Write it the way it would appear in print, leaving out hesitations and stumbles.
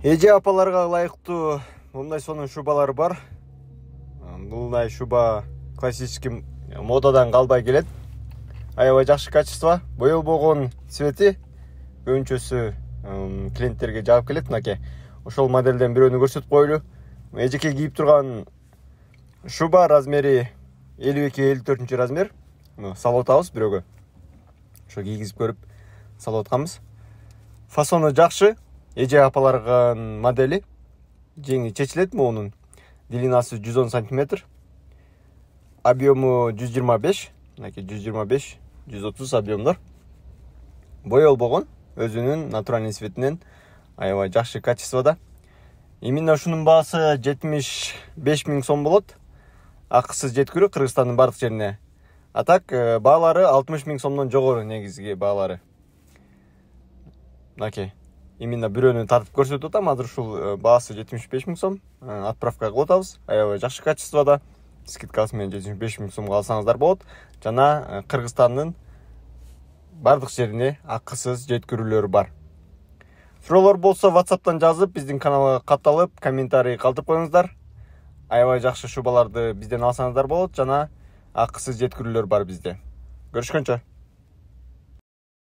Эже апаларга ылайыктуу мындай сонун шубалар бар. Мындай шуба классический модадан калбай келет. Аябай жакшы качество, боелбогон цвети, өңчөсү клиенттерге жаап келет. Мынакей ошол моделден бирөөнү көрсөтүп коелу. Эжеке кийип турган шуба размери 52-54 размер. Салып атабыз бирөөгө. Ошо кийгизип көрүп салып атканбыз. Фасону жакшы. Эже апаларга модели жеңи чечилет. Монун длинасы 110 см, объему 125, мынакей 125, 130 объемдор. Боелбогон, өзүнүн натуральный цветинен аябай жакшы качествода. Именно ушунун баасы 75 000 сом болот. Акысыз жеткирүү Кыргызстандын бардык жерине. А так баалары 60 000 сомдон жогору негизги баалары. Мынакей именно бирөөнү тартып көрсөтүп атам. Азыр ушул баасы 75 000 сом. Отправка кылып атабыз. Аябай жакшы качествода. Скидкасы менен 75 000 сомго алсаңыздар болот. Жана Кыргызстандын бардык жерине акысыз жеткирүүлөр бар. Суроолор болсо WhatsApp'тан жазып, биздин каналга катталып, комментарий калтырып коюңуздар. Аябай жакшы шубаларды бизден алсаңыздар болот. Жана акысыз жеткирүүлөр бар бизде. Көрүшкөнчө.